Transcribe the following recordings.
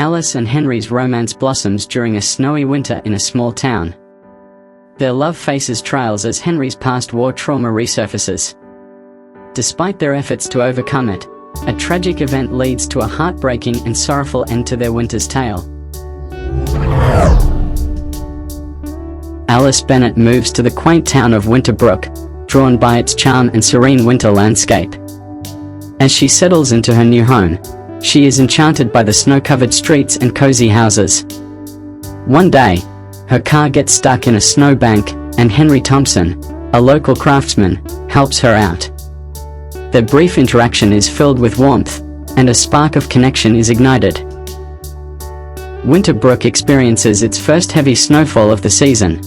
Alice and Henry's romance blossoms during a snowy winter in a small town. Their love faces trials as Henry's past war trauma resurfaces. Despite their efforts to overcome it, a tragic event leads to a heartbreaking and sorrowful end to their winter's tale. Alice Bennet moves to the quaint town of Winterbrook, drawn by its charm and serene winter landscape. As she settles into her new home, she is enchanted by the snow-covered streets and cozy houses. One day, her car gets stuck in a snowbank, and Henry Thompson, a local craftsman, helps her out. Their brief interaction is filled with warmth, and a spark of connection is ignited. Winterbrook experiences its first heavy snowfall of the season.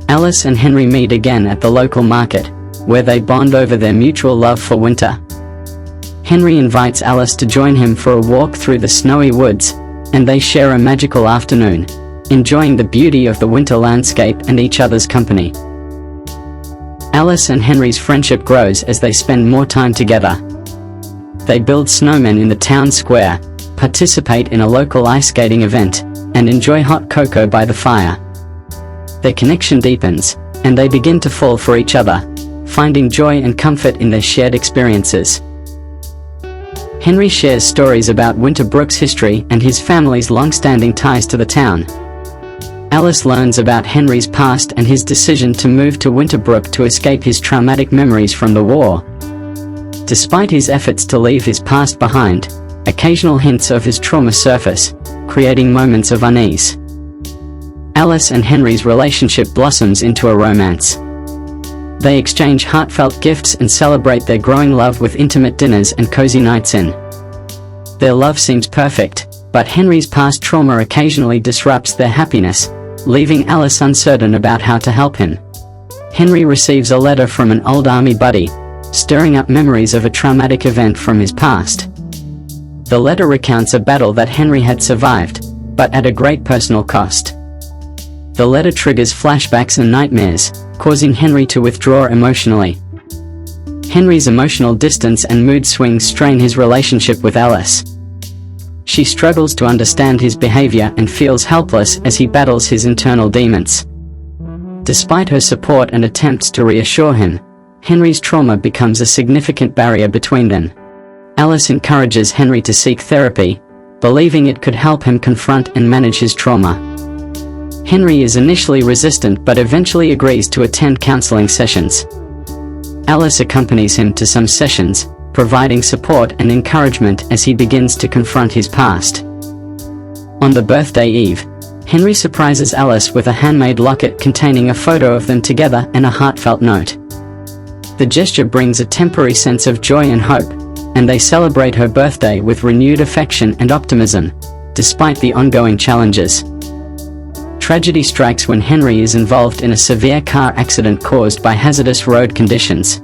Alice and Henry meet again at the local market, where they bond over their mutual love for winter. Henry invites Alice to join him for a walk through the snowy woods, and they share a magical afternoon, enjoying the beauty of the winter landscape and each other's company. Alice and Henry's friendship grows as they spend more time together. They build snowmen in the town square, participate in a local ice skating event, and enjoy hot cocoa by the fire. Their connection deepens, and they begin to fall for each other, finding joy and comfort in their shared experiences. Henry shares stories about Winterbrook's history and his family's long-standing ties to the town. Alice learns about Henry's past and his decision to move to Winterbrook to escape his traumatic memories from the war. Despite his efforts to leave his past behind, occasional hints of his trauma surface, creating moments of unease. Alice and Henry's relationship blossoms into a romance. They exchange heartfelt gifts and celebrate their growing love with intimate dinners and cozy nights in. Their love seems perfect, but Henry's past trauma occasionally disrupts their happiness, leaving Alice uncertain about how to help him. Henry receives a letter from an old army buddy, stirring up memories of a traumatic event from his past. The letter recounts a battle that Henry had survived, but at a great personal cost. The letter triggers flashbacks and nightmares, causing Henry to withdraw emotionally. Henry's emotional distance and mood swings strain his relationship with Alice. She struggles to understand his behavior and feels helpless as he battles his internal demons. Despite her support and attempts to reassure him, Henry's trauma becomes a significant barrier between them. Alice encourages Henry to seek therapy, believing it could help him confront and manage his trauma. Henry is initially resistant but eventually agrees to attend counseling sessions. Alice accompanies him to some sessions, providing support and encouragement as he begins to confront his past. On the birthday eve, Henry surprises Alice with a handmade locket containing a photo of them together and a heartfelt note. The gesture brings a temporary sense of joy and hope, and they celebrate her birthday with renewed affection and optimism, despite the ongoing challenges. Tragedy strikes when Henry is involved in a severe car accident caused by hazardous road conditions.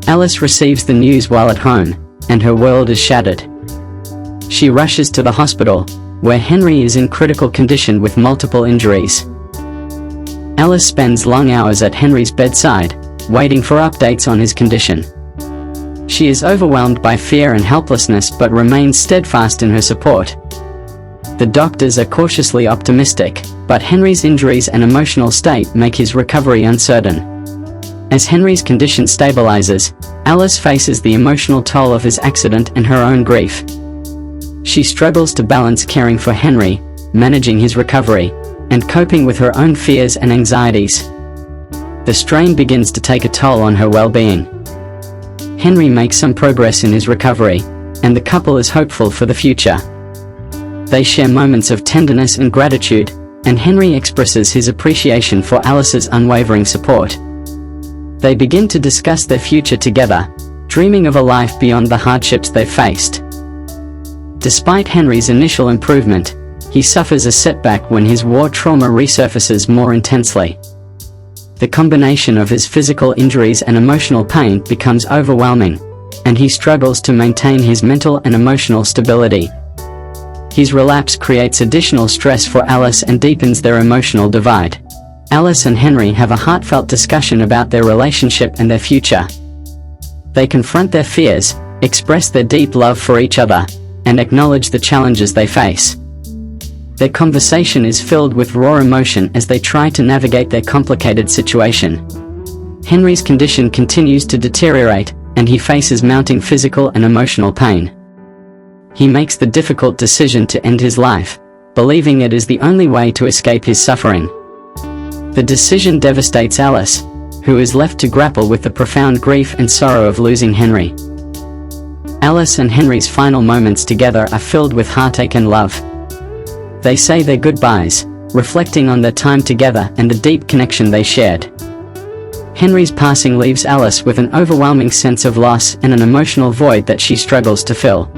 Alice receives the news while at home, and her world is shattered. She rushes to the hospital, where Henry is in critical condition with multiple injuries. Alice spends long hours at Henry's bedside, waiting for updates on his condition. She is overwhelmed by fear and helplessness but remains steadfast in her support. The doctors are cautiously optimistic, but Henry's injuries and emotional state make his recovery uncertain. As Henry's condition stabilizes, Alice faces the emotional toll of his accident and her own grief. She struggles to balance caring for Henry, managing his recovery, and coping with her own fears and anxieties. The strain begins to take a toll on her well-being. Henry makes some progress in his recovery, and the couple is hopeful for the future. They share moments of tenderness and gratitude, and Henry expresses his appreciation for Alice's unwavering support. They begin to discuss their future together, dreaming of a life beyond the hardships they faced. Despite Henry's initial improvement, he suffers a setback when his war trauma resurfaces more intensely. The combination of his physical injuries and emotional pain becomes overwhelming, and he struggles to maintain his mental and emotional stability. His relapse creates additional stress for Alice and deepens their emotional divide. Alice and Henry have a heartfelt discussion about their relationship and their future. They confront their fears, express their deep love for each other, and acknowledge the challenges they face. Their conversation is filled with raw emotion as they try to navigate their complicated situation. Henry's condition continues to deteriorate, and he faces mounting physical and emotional pain. He makes the difficult decision to end his life, believing it is the only way to escape his suffering. The decision devastates Alice, who is left to grapple with the profound grief and sorrow of losing Henry. Alice and Henry's final moments together are filled with heartache and love. They say their goodbyes, reflecting on their time together and the deep connection they shared. Henry's passing leaves Alice with an overwhelming sense of loss and an emotional void that she struggles to fill.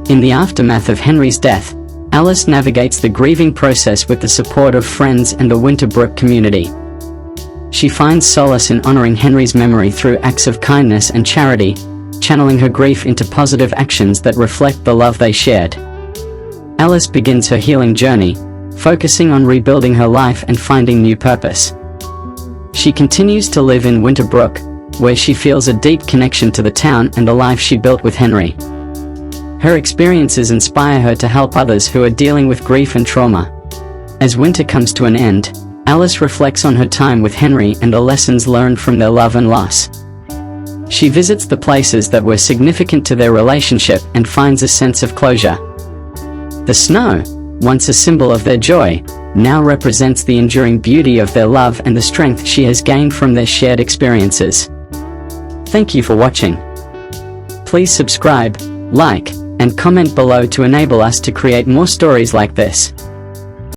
In the aftermath of Henry's death, Alice navigates the grieving process with the support of friends and the Winterbrook community. She finds solace in honoring Henry's memory through acts of kindness and charity, channeling her grief into positive actions that reflect the love they shared. Alice begins her healing journey, focusing on rebuilding her life and finding new purpose. She continues to live in Winterbrook, where she feels a deep connection to the town and the life she built with Henry. Her experiences inspire her to help others who are dealing with grief and trauma. As winter comes to an end, Alice reflects on her time with Henry and the lessons learned from their love and loss. She visits the places that were significant to their relationship and finds a sense of closure. The snow, once a symbol of their joy, now represents the enduring beauty of their love and the strength she has gained from their shared experiences. Thank you for watching. Please subscribe, like, and comment below to enable us to create more stories like this.